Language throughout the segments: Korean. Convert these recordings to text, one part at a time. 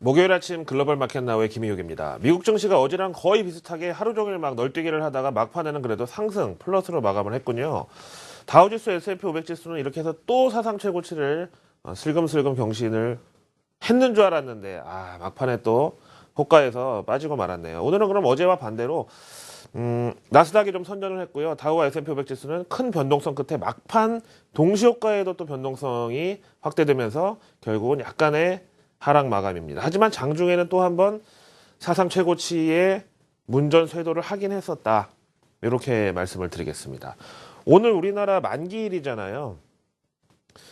목요일 아침 글로벌 마켓 나우의 김희욱입니다. 미국 증시가 어제랑 거의 비슷하게 하루 종일 막 널뛰기를 하다가 막판에는 그래도 상승 플러스로 마감을 했군요. 다우지수 S&P 500 지수는 이렇게 해서 또 사상 최고치를 슬금슬금 경신을 했는 줄 알았는데 막판에 또 호가에서 빠지고 말았네요. 오늘은 그럼 어제와 반대로 나스닥이 좀 선전을 했고요. 다우와 S&P 500 지수는 큰 변동성 끝에 막판 동시호가에도 또 변동성이 확대되면서 결국은 약간의 하락 마감입니다. 하지만 장중에는 또 한 번 사상 최고치의 문전 쇄도를 하긴 했었다. 이렇게 말씀을 드리겠습니다. 오늘 우리나라 만기일이잖아요.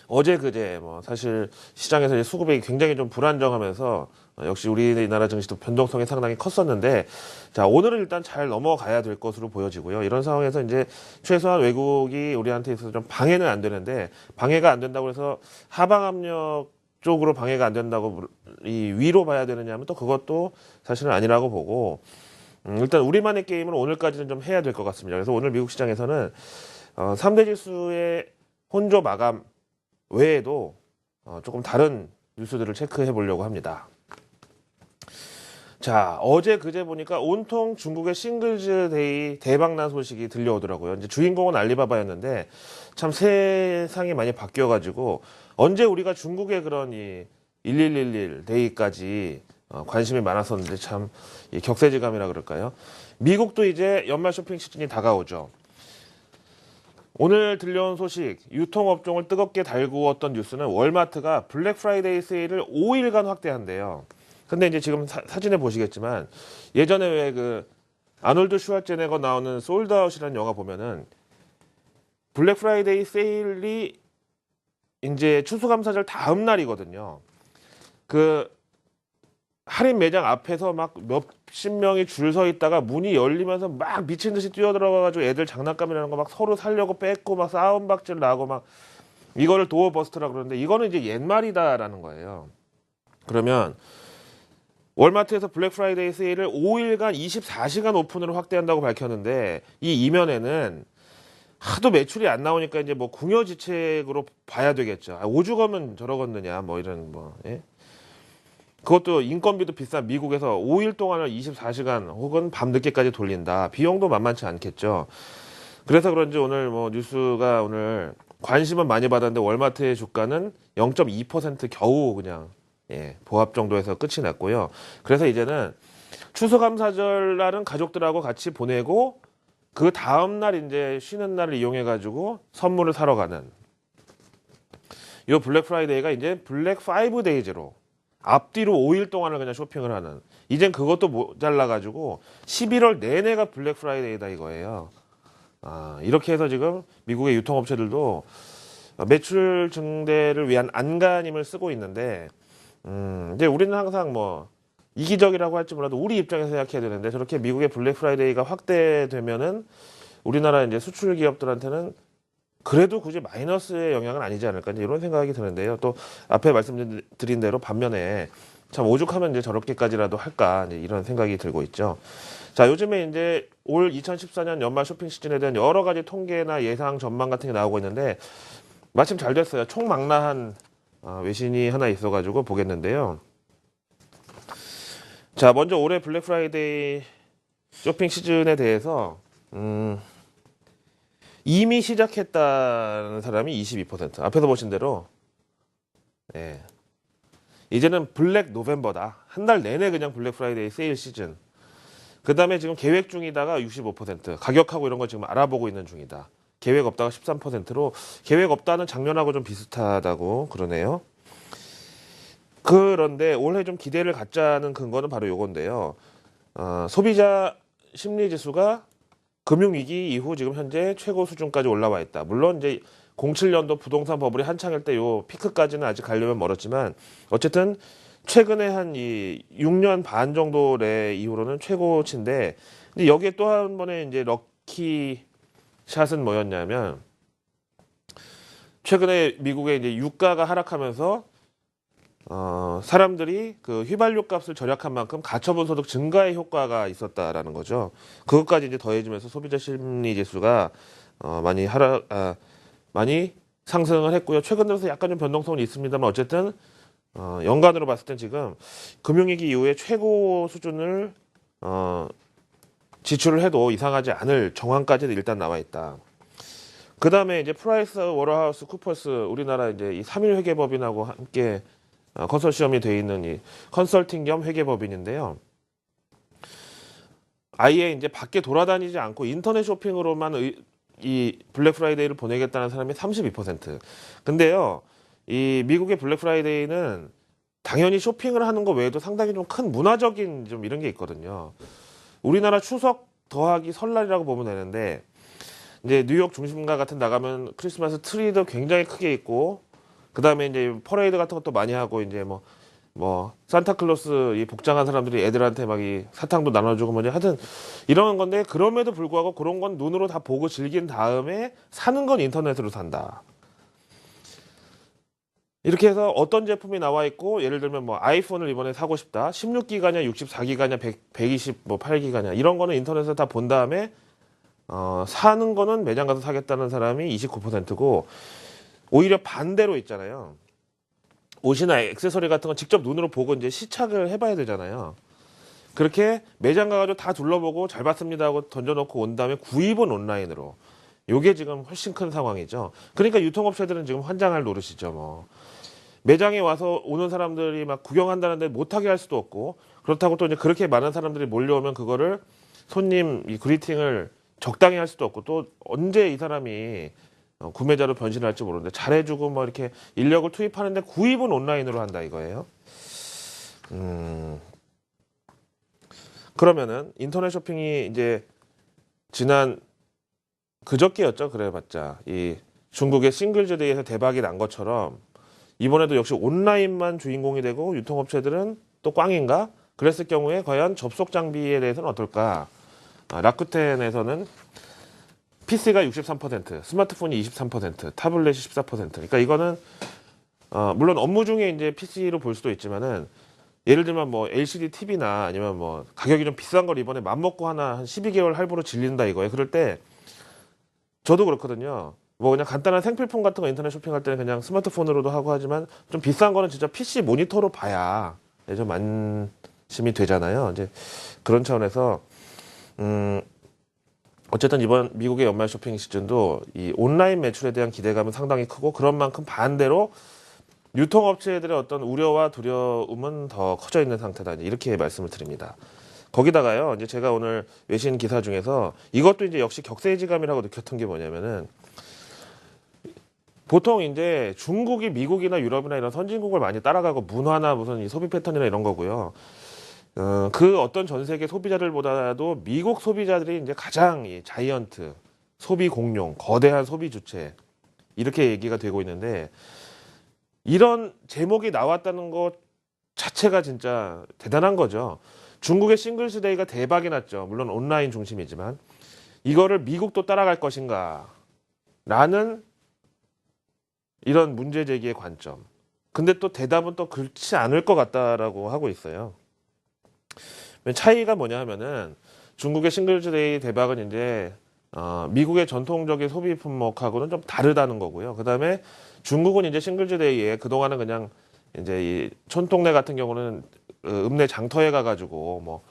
어제 그제 사실 시장에서 이제 수급이 굉장히 좀 불안정하면서 역시 우리나라 증시도 변동성이 상당히 컸었는데, 자, 오늘은 일단 잘 넘어가야 될 것으로 보여지고요. 이런 상황에서 이제 최소한 외국이 우리한테 있어서 좀 방해는 안 되는데, 방해가 안 된다고 해서 하방 압력 쪽으로 방해가 안 된다고 이 위로 봐야 되느냐 하면 또 그것도 사실은 아니라고 보고, 일단 우리만의 게임을 오늘까지는 좀 해야 될 것 같습니다. 그래서 오늘 미국 시장에서는 3대 지수의 혼조 마감 외에도 조금 다른 뉴스들을 체크해 보려고 합니다. 자, 어제 그제 보니까 온통 중국의 싱글즈 데이 대박난 소식이 들려오더라고요. 이제 주인공은 알리바바였는데 참 세상이 많이 바뀌어가지고 언제 우리가 중국의 그런 이 1111 데이까지 관심이 많았었는데 참 격세지감이라 그럴까요? 미국도 이제 연말 쇼핑 시즌이 다가오죠. 오늘 들려온 소식, 유통업종을 뜨겁게 달구었던 뉴스는 월마트가 블랙 프라이데이 세일을 5일간 확대한대요. 근데 이제 지금 사진에 보시겠지만 예전에 왜 그 아놀드 슈왈제네거 나오는 솔드아웃이라는 영화 보면은 블랙 프라이데이 세일이 이제 추수감사절 다음 날이거든요. 그 할인 매장 앞에서 막 몇십 명이 줄 서 있다가 문이 열리면서 막 미친 듯이 뛰어들어가가지고 애들 장난감이라는 거 막 서로 살려고 뺏고 막 싸움박질 나고 막 이거를 도어버스트라 그러는데 이거는 이제 옛말이다라는 거예요. 그러면 월마트에서 블랙 프라이데이 세일을 5일간 24시간 오픈으로 확대한다고 밝혔는데 이 이면에는 하도 매출이 안 나오니까 이제 뭐 궁여지책으로 봐야 되겠죠. 오죽하면 저러겠느냐 뭐 이런 예? 그것도 인건비도 비싼 미국에서 5일 동안을 24시간 혹은 밤늦게까지 돌린다. 비용도 만만치 않겠죠. 그래서 그런지 오늘 뉴스가 오늘 관심은 많이 받았는데 월마트의 주가는 0.2% 겨우 그냥 보합 정도에서 끝이 났고요. 그래서 이제는 추수감사절 날은 가족들하고 같이 보내고 그 다음 날 이제 쉬는 날을 이용해 가지고 선물을 사러 가는 이 블랙 프라이데이가 이제 블랙 5데이즈로 앞뒤로 5일 동안을 그냥 쇼핑을 하는, 이젠 그것도 모자라가지고 11월 내내가 블랙 프라이데이다 이거예요. 이렇게 해서 지금 미국의 유통업체들도 매출 증대를 위한 안간힘을 쓰고 있는데, 이제 우리는 항상 이기적이라고 할지 몰라도 우리 입장에서 생각해야 되는데, 저렇게 미국의 블랙 프라이데이가 확대되면은 우리나라 이제 수출 기업들한테는 그래도 굳이 마이너스의 영향은 아니지 않을까 이런 생각이 드는데요. 또 앞에 말씀드린 대로 반면에 참 오죽하면 이제 저렇게까지라도 할까 이런 생각이 들고 있죠. 자, 요즘에 이제 올 2014년 연말 쇼핑 시즌에 대한 여러 가지 통계나 예상 전망 같은 게 나오고 있는데 마침 잘 됐어요. 총망라한 외신이 하나 있어가지고 보겠는데요. 자, 먼저 올해 블랙 프라이데이 쇼핑 시즌에 대해서 이미 시작했다는 사람이 22%. 앞에서 보신 대로 이제는 블랙 노벰버다. 한 달 내내 그냥 블랙 프라이데이 세일 시즌. 그 다음에 지금 계획 중이다가 65%. 가격하고 이런 거 지금 알아보고 있는 중이다. 계획 없다가 13%로 계획 없다는 작년하고 좀 비슷하다고 그러네요. 그런데 올해 좀 기대를 갖자는 근거는 바로 요건데요. 소비자 심리지수가 금융위기 이후 지금 현재 최고 수준까지 올라와 있다. 물론 이제 07년도 부동산 버블이 한창일 때 요 피크까지는 아직 가려면 멀었지만 어쨌든 최근에 한 이 6년 반 정도 내 이후로는 최고치인데, 근데 여기에 또 한 번의 이제 럭키 샷은 뭐였냐면 최근에 미국의 이제 유가가 하락하면서 사람들이 그 휘발유 값을 절약한 만큼 가처분 소득 증가의 효과가 있었다라는 거죠. 그것까지 이제 더해지면서 소비자 심리 지수가 많이 상승을 했고요. 최근 들어서 약간 좀 변동성은 있습니다만 어쨌든 연간으로 봤을 땐 지금 금융위기 이후에 최고 수준을 지출을 해도 이상하지 않을 정황까지는 일단 나와 있다. 그 다음에 이제 프라이스 워터하우스 쿠퍼스 우리나라 이제 이 3일 회계법인하고 함께 컨소시엄이 돼 있는 이 컨설팅 겸 회계법인인데요. 아예 이제 밖에 돌아다니지 않고 인터넷 쇼핑으로만 이 블랙 프라이데이를 보내겠다는 사람이 32%. 근데요, 이 미국의 블랙 프라이데이는 당연히 쇼핑을 하는 거 외에도 상당히 좀 큰 문화적인 좀 이런 게 있거든요. 우리나라 추석 더하기 설날이라고 보면 되는데, 이제 뉴욕 중심가 같은 나가면 크리스마스 트리도 굉장히 크게 있고, 그 다음에 이제 퍼레이드 같은 것도 많이 하고, 이제 뭐 산타클로스 이 복장한 사람들이 애들한테 막 이 사탕도 나눠주고 뭐지 하여튼 이런 건데, 그럼에도 불구하고 그런 건 눈으로 다 보고 즐긴 다음에 사는 건 인터넷으로 산다. 이렇게 해서 어떤 제품이 나와 있고, 예를 들면 뭐 아이폰을 이번에 사고 싶다, 16기가냐 64기가냐 128기가냐 이런 거는 인터넷에서 다 본 다음에 사는 거는 매장 가서 사겠다는 사람이 29%고, 오히려 반대로 있잖아요. 옷이나 액세서리 같은 건 직접 눈으로 보고 이제 시착을 해봐야 되잖아요. 그렇게 매장 가가지고 다 둘러보고 잘 봤습니다 하고 던져놓고 온 다음에 구입은 온라인으로. 요게 지금 훨씬 큰 상황이죠. 그러니까 유통업체들은 지금 환장할 노릇이죠. 뭐 매장에 와서 오는 사람들이 막 구경한다는데 못하게 할 수도 없고, 그렇다고 또 이제 그렇게 많은 사람들이 몰려오면 그거를 손님 이 그리팅을 적당히 할 수도 없고, 또 언제 이 사람이 구매자로 변신할지 모르는데 잘해주고 뭐 이렇게 인력을 투입하는데 구입은 온라인으로 한다 이거예요. 그러면은 인터넷 쇼핑이 이제 지난 그저께였죠. 그래봤자 이 중국의 싱글즈데이에서 대박이 난 것처럼 이번에도 역시 온라인만 주인공이 되고 유통업체들은 또 꽝인가? 그랬을 경우에 과연 접속 장비에 대해서는 어떨까? 라쿠텐에서는 PC가 63%, 스마트폰이 23%, 타블렛이 14%. 그러니까 이거는 물론 업무 중에 이제 PC로 볼 수도 있지만은, 예를 들면 뭐 LCD TV나 아니면 뭐 가격이 좀 비싼 걸 이번에 맘먹고 하나 한 12개월 할부로 질린다 이거예요. 그럴 때 저도 그렇거든요. 뭐 그냥 간단한 생필품 같은 거 인터넷 쇼핑할 때는 그냥 스마트폰으로도 하고 하지만, 좀 비싼 거는 진짜 PC 모니터로 봐야 좀 안심이 되잖아요. 이제 그런 차원에서 어쨌든 이번 미국의 연말 쇼핑 시즌도 이 온라인 매출에 대한 기대감은 상당히 크고, 그런 만큼 반대로 유통업체들의 어떤 우려와 두려움은 더 커져 있는 상태다, 이렇게 말씀을 드립니다. 거기다가요, 이제 제가 오늘 외신 기사 중에서 이것도 이제 역시 격세지감이라고 느꼈던 게 뭐냐면은, 보통 이제 중국이 미국이나 유럽이나 이런 선진국을 많이 따라가고 문화나 무슨 이 소비 패턴이나 이런 거고요. 그 어떤 전 세계 소비자들보다도 미국 소비자들이 이제 가장 이 자이언트, 소비 공룡, 거대한 소비 주체, 이렇게 얘기가 되고 있는데, 이런 제목이 나왔다는 것 자체가 진짜 대단한 거죠. 중국의 싱글스데이가 대박이 났죠. 물론 온라인 중심이지만 이거를 미국도 따라갈 것인가 라는 이런 문제 제기의 관점. 근데 또 대답은 또 그렇지 않을 것 같다라고 하고 있어요. 차이가 뭐냐 하면은, 중국의 싱글즈데이 대박은 이제 미국의 전통적인 소비 품목하고는 좀 다르다는 거고요. 그 다음에 중국은 이제 싱글즈데이에 그동안은 그냥 이제 이 촌동네 같은 경우는 읍내 장터에 가가지고 뭐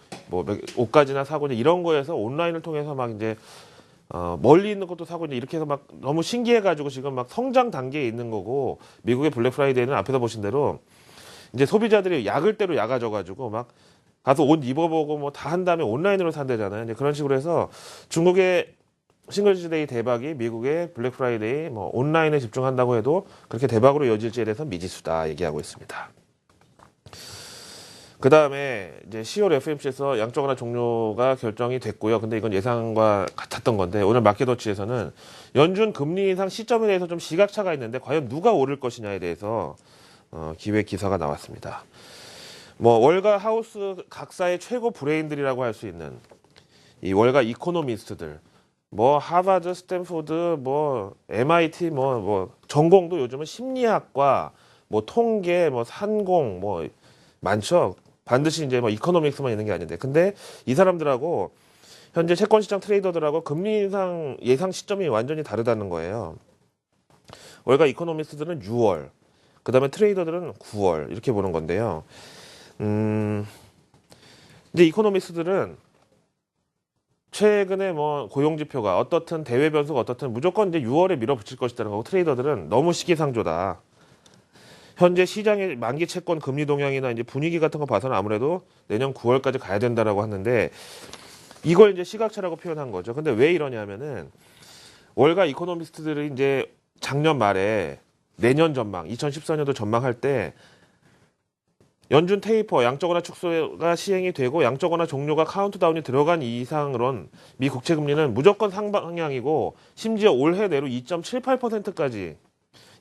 옷가지나 사고 이런 거에서 온라인을 통해서 막 이제 멀리 있는 것도 사고 이렇게 해서 막 너무 신기해가지고 지금 막 성장 단계에 있는 거고, 미국의 블랙 프라이데이는 앞에서 보신 대로 이제 소비자들이 약을 대로 약아져가지고 막 가서 옷 입어보고 뭐 다 한 다음에 온라인으로 산대잖아요. 이제 그런 식으로 해서 중국의 싱글즈데이 대박이 미국의 블랙 프라이데이 뭐 온라인에 집중한다고 해도 그렇게 대박으로 이어질지에 대해서 미지수다 얘기하고 있습니다. 그 다음에 이제 10월 FMC에서 양적 완화 종료가 결정이 됐고요. 근데 이건 예상과 같았던 건데, 오늘 마켓워치에서는 연준 금리 인상 시점에 대해서 좀 시각차가 있는데 과연 누가 오를 것이냐에 대해서 기획 기사가 나왔습니다. 뭐 월가 하우스 각사의 최고 브레인들이라고 할 수 있는 이 월가 이코노미스트들, 뭐 하버드, 스탠포드, 뭐 MIT, 뭐 전공도 요즘은 심리학과, 뭐 통계, 뭐 산공, 뭐 많죠. 반드시 이제 뭐 이코노믹스만 있는 게 아닌데, 근데 이 사람들하고 현재 채권 시장 트레이더들하고 금리 인상 예상 시점이 완전히 다르다는 거예요. 월가 이코노미스트들은 6월, 그 다음에 트레이더들은 9월 이렇게 보는 건데요. 이제 이코노미스트들은 최근에 뭐 고용지표가 어떻든 대외 변수가 어떻든 무조건 이제 6월에 밀어붙일 것이라는 거고, 트레이더들은 너무 시기상조다. 현재 시장의 만기 채권 금리 동향이나 이제 분위기 같은 거 봐서는 아무래도 내년 9월까지 가야 된다라고 하는데, 이걸 이제 시각차라고 표현한 거죠. 근데 왜 이러냐면은 월가 이코노미스트들이 이제 작년 말에 내년 전망, 2014년도 전망할 때 연준 테이퍼 양적 완화 축소가 시행이 되고 양적 완화 종료가 카운트다운이 들어간 이상으론 미 국채 금리는 무조건 상방향이고, 심지어 올해 내로 2.78%까지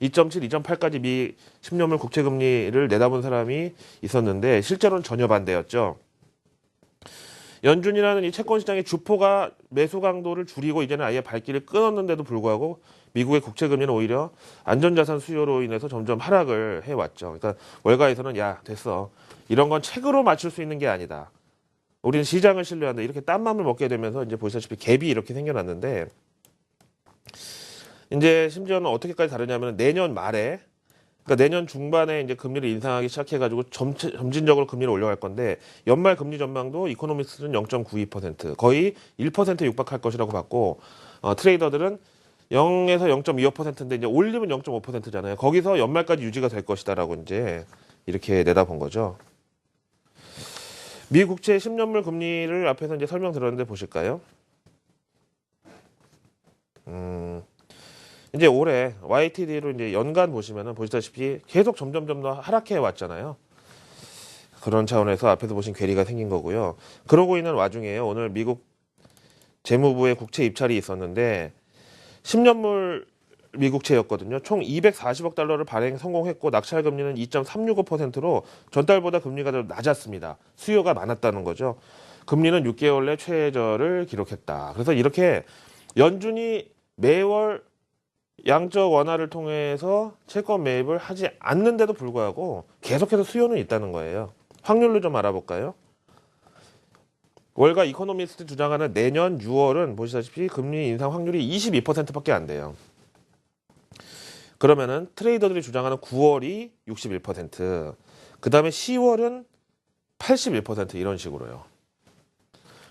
2.7, 2.8까지 미 10년물 국채 금리를 내다본 사람이 있었는데 실제로는 전혀 반대였죠. 연준이라는 이 채권 시장의 주포가 매수 강도를 줄이고 이제는 아예 발길을 끊었는데도 불구하고 미국의 국채 금리는 오히려 안전자산 수요로 인해서 점점 하락을 해왔죠. 그러니까 월가에서는 야 됐어, 이런 건 책으로 맞출 수 있는 게 아니다, 우리는 시장을 신뢰한다, 이렇게 딴 맘을 먹게 되면서 이제 보시다시피 갭이 이렇게 생겨났는데, 이제 심지어는 어떻게까지 다르냐면 내년 말에, 그러니까 내년 중반에 이제 금리를 인상하기 시작해가지고 점진적으로 금리를 올려갈 건데, 연말 금리 전망도 이코노미스트는 0.92%, 거의 1% 육박할 것이라고 봤고, 트레이더들은 0에서 0.25%인데 이제 올리면 0.5%잖아요. 거기서 연말까지 유지가 될 것이다라고 이제 이렇게 내다본 거죠. 미 국채 10년물 금리를 앞에서 이제 설명드렸는데 보실까요? 이제 올해 YTD로 이제 연간 보시면은 보시다시피 계속 점점 더 하락해 왔잖아요. 그런 차원에서 앞에서 보신 괴리가 생긴 거고요. 그러고 있는 와중에요, 오늘 미국 재무부의 국채 입찰이 있었는데 10년물 미국채였거든요. 총 240억 달러를 발행 성공했고, 낙찰 금리는 2.365%로 전달보다 금리가 더 낮았습니다. 수요가 많았다는 거죠. 금리는 6개월 내 최저를 기록했다. 그래서 이렇게 연준이 매월 양적 완화를 통해서 채권 매입을 하지 않는데도 불구하고 계속해서 수요는 있다는 거예요. 확률로 좀 알아볼까요? 월가 이코노미스트 주장하는 내년 6월은 보시다시피 금리 인상 확률이 22%밖에 안 돼요. 그러면은 트레이더들이 주장하는 9월이 61%, 그 다음에 10월은 81% 이런 식으로요.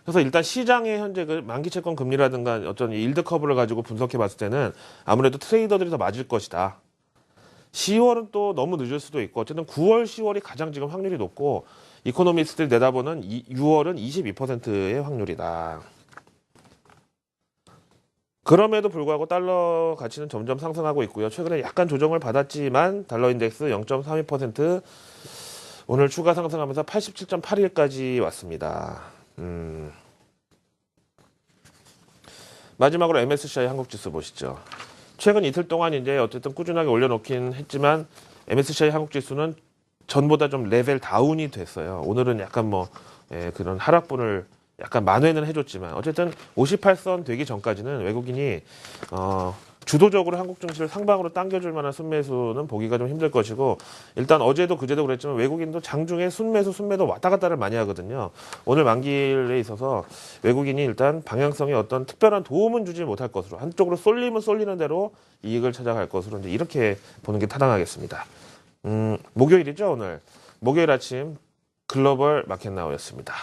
그래서 일단 시장의 현재 그 만기 채권 금리라든가 어떤 일드 커브를 가지고 분석해 봤을 때는 아무래도 트레이더들이 더 맞을 것이다. 10월은 또 너무 늦을 수도 있고, 어쨌든 9월, 10월이 가장 지금 확률이 높고, 이코노미스트들이 내다보는 6월은 22%의 확률이다. 그럼에도 불구하고 달러 가치는 점점 상승하고 있고요. 최근에 약간 조정을 받았지만 달러 인덱스 0.32% 오늘 추가 상승하면서 87.81까지 왔습니다. 마지막으로 MSCI 한국지수 보시죠. 최근 이틀 동안 이제 어쨌든 꾸준하게 올려놓긴 했지만 MSCI 한국지수는 전보다 좀 레벨 다운이 됐어요. 오늘은 약간 그런 하락분을 약간 만회는 해줬지만 어쨌든 58선 되기 전까지는 외국인이 주도적으로 한국 증시를 상방으로 당겨줄 만한 순매수는 보기가 좀 힘들 것이고, 일단 어제도 그제도 그랬지만 외국인도 장중에 순매도 왔다 갔다를 많이 하거든요. 오늘 만기일에 있어서 외국인이 일단 방향성에 어떤 특별한 도움은 주지 못할 것으로, 한쪽으로 쏠리면 쏠리는 대로 이익을 찾아갈 것으로 이제 이렇게 보는 게 타당하겠습니다. 목요일이죠, 오늘. 목요일 아침 글로벌 마켓나우였습니다.